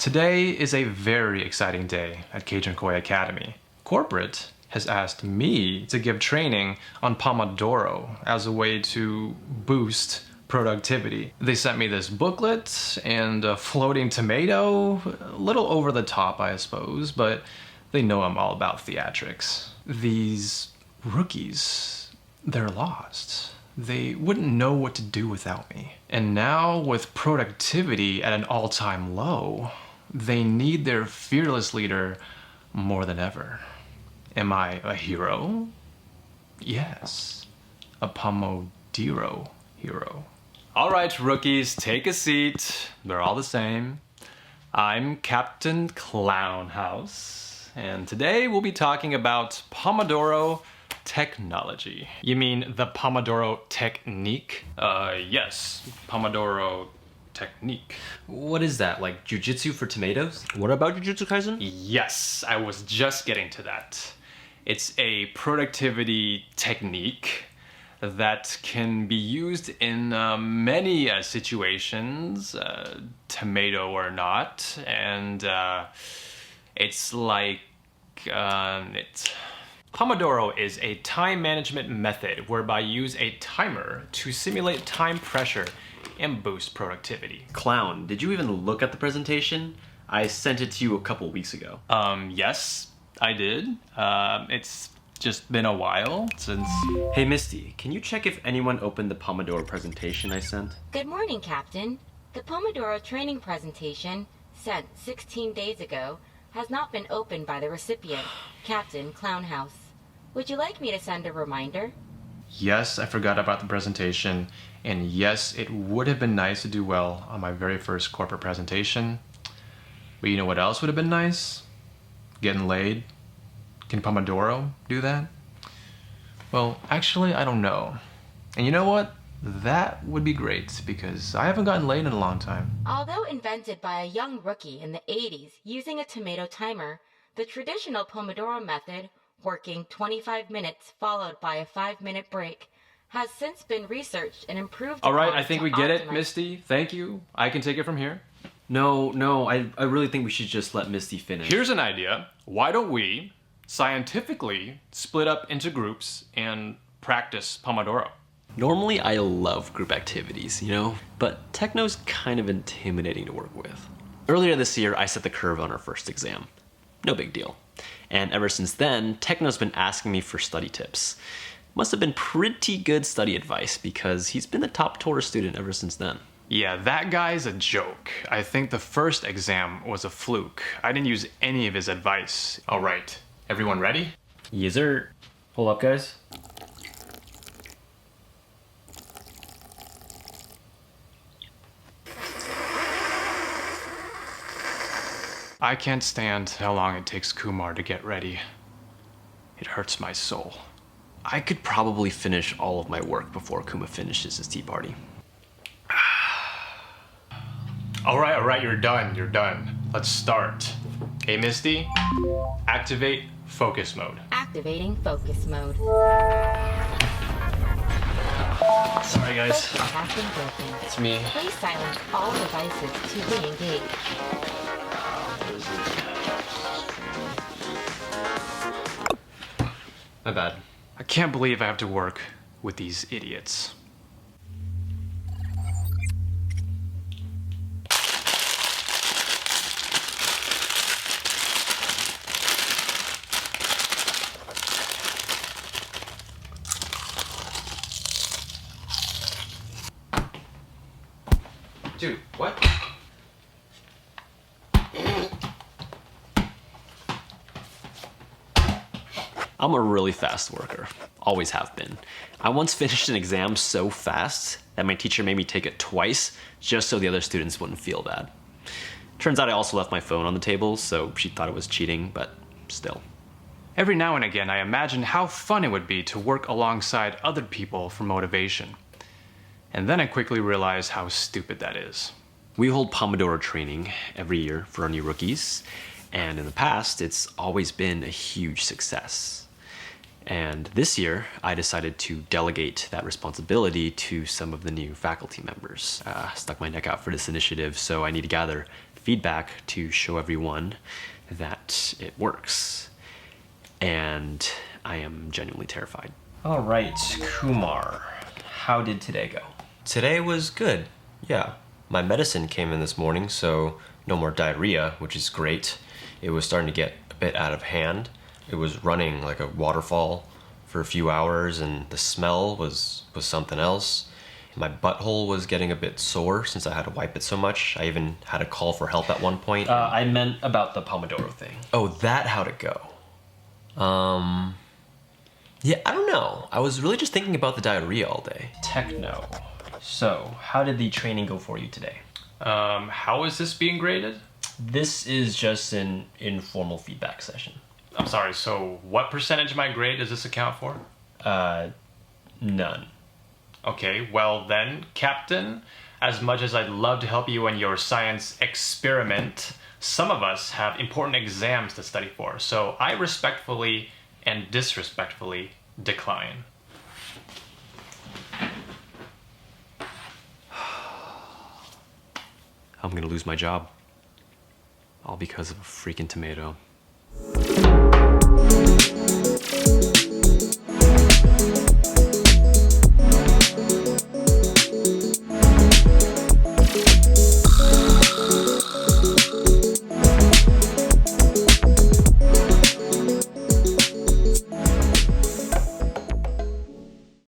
Today is a very exciting day at Cajun Koi Academy. Corporate has asked me to give training on Pomodoro as a way to boost productivity. They sent me this booklet and a floating tomato, a little over the top I suppose, but they know I'm all about theatrics. These rookies, they're lost. They wouldn't know what to do without me. And now with productivity at an all-time low, they need their fearless leader more than ever. Am I a hero? Yes, a Pomodoro hero. All right, rookies, take a seat. They're all the same. I'm Captain Clownhouse, and today we'll be talking about Pomodoro technology. You mean the Pomodoro technique? Yes, Pomodoro technique. What is that, like jujitsu for tomatoes? What about Jujutsu Kaisen? Yes, I was just getting to that. It's a productivity technique that can be used in many situations, tomato or not, and it's like, Pomodoro is a time management method whereby you use a timer to simulate time pressure and boost productivity. Clown, did you even look at the presentation? I sent it to you a couple weeks ago. Yes, I did. It's just been a while since... Hey Misty, can you check if anyone opened the Pomodoro presentation I sent? Good morning, Captain. The Pomodoro training presentation, sent 16 days ago, has not been opened by the recipient, Captain Clownhouse. Would you like me to send a reminder? Yes, I forgot about the presentation, and yes, it would have been nice to do well on my very first corporate presentation. But you know what else would have been nice? Getting laid. Can Pomodoro do that? Well, actually, I don't know. And you know what? That would be great, because I haven't gotten laid in a long time. Although invented by a young rookie in the 80s using a tomato timer, the traditional Pomodoro method, working 25 minutes followed by a 5-minute break, has since been researched and improved. All right, I think we get it, Misty. Thank you. I can take it from here. No, I really think we should just let Misty finish. Here's an idea. Why don't we scientifically split up into groups and practice Pomodoro? Normally I love group activities, you know, but techno's kind of intimidating to work with. Earlier this year, I set the curve on our first exam. No big deal. And ever since then, techno's been asking me for study tips. Must have been pretty good study advice because he's been the top Torah student ever since then. Yeah, that guy's a joke. I think the first exam was a fluke. I didn't use any of his advice. All right, everyone ready? Yes, sir. Hold up, guys. I can't stand how long it takes Kumar to get ready. It hurts my soul. I could probably finish all of my work before Kuma finishes his tea party. All right, you're done. Let's start. Hey, Misty, activate focus mode. Activating focus mode. Sorry, guys. Focus has been broken. It's me. Please silence all devices to re-engage. My bad. I can't believe I have to work with these idiots. Dude, what? I'm a really fast worker. Always have been. I once finished an exam so fast that my teacher made me take it twice just so the other students wouldn't feel bad. Turns out I also left my phone on the table, so she thought it was cheating, but still. Every now and again, I imagine how fun it would be to work alongside other people for motivation. And then I quickly realize how stupid that is. We hold Pomodoro training every year for our new rookies, and in the past, it's always been a huge success. And this year, I decided to delegate that responsibility to some of the new faculty members. Stuck my neck out for this initiative, so I need to gather feedback to show everyone that it works. And I am genuinely terrified. All right, Kumar, how did today go? Today was good, yeah. My medicine came in this morning, so no more diarrhea, which is great. It was starting to get a bit out of hand. It was running like a waterfall for a few hours, and the smell was something else. My butthole was getting a bit sore since I had to wipe it so much. I even had to call for help at one point. I meant about the Pomodoro thing. Oh, that how'd it go? Yeah, I don't know. I was really just thinking about the diarrhea all day. Techno. So, how did the training go for you today? How is this being graded? This is just an informal feedback session. I'm sorry, so what percentage of my grade does this account for? None. Okay, well then, Captain, as much as I'd love to help you in your science experiment, some of us have important exams to study for, so I respectfully and disrespectfully decline. I'm gonna lose my job. All because of a freaking tomato.